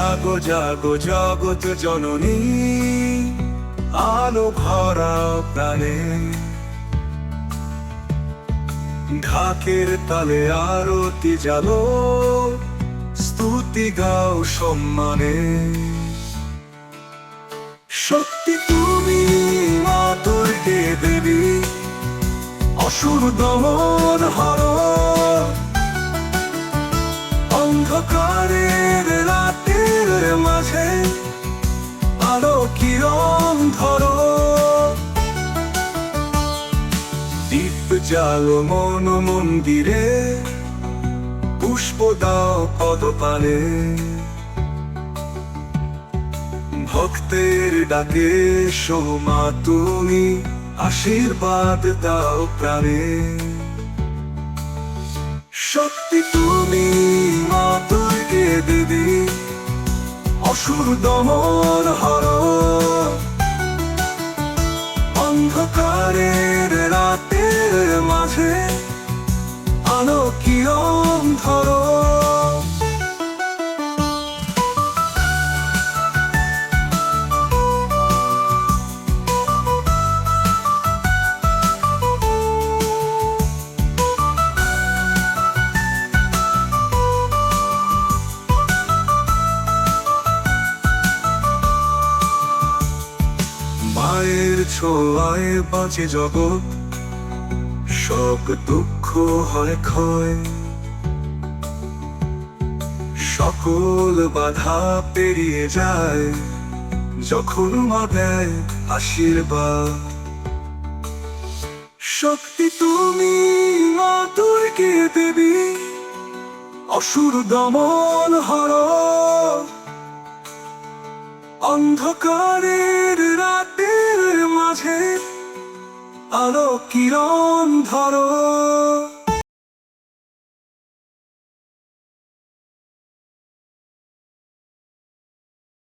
জাগো জাগো জগৎ জননী, আলো ভরা প্রাণে। ঢাকের তালে আরতি জালো, স্তুতি গাও সম্মানে। শক্তি তুমি মা দুর্গে দেবী, অসুর দমন হরো। অন্ধকারের রাতের মাঝে আলো কিরণ ধরো। দীপ জালো মন মন্দিরে, পুষ্প দাও পদপানে। ভক্তের ডাকে সোমা তুমি, আশীর্বাদ দাও প্রাণে। শক্তি তুমি মা দুর্গে দেবী, অসুর দমন হরো। অন্ধকারের রাতের মাঝে আলো কিরণ ধরো। মায়ের ছোঁয়ায় বাঁচে জগৎ, সব দুঃখ হয় ক্ষয়। সকল বাধা পেরিয়ে যায় যখন মা দেয় আশীর্বাদ। শক্তি তুমি মা দুর্গে দেবী, অসুর দমন হরো। অন্ধকারের রাতের মাঝে আলো কিরণ ধরো।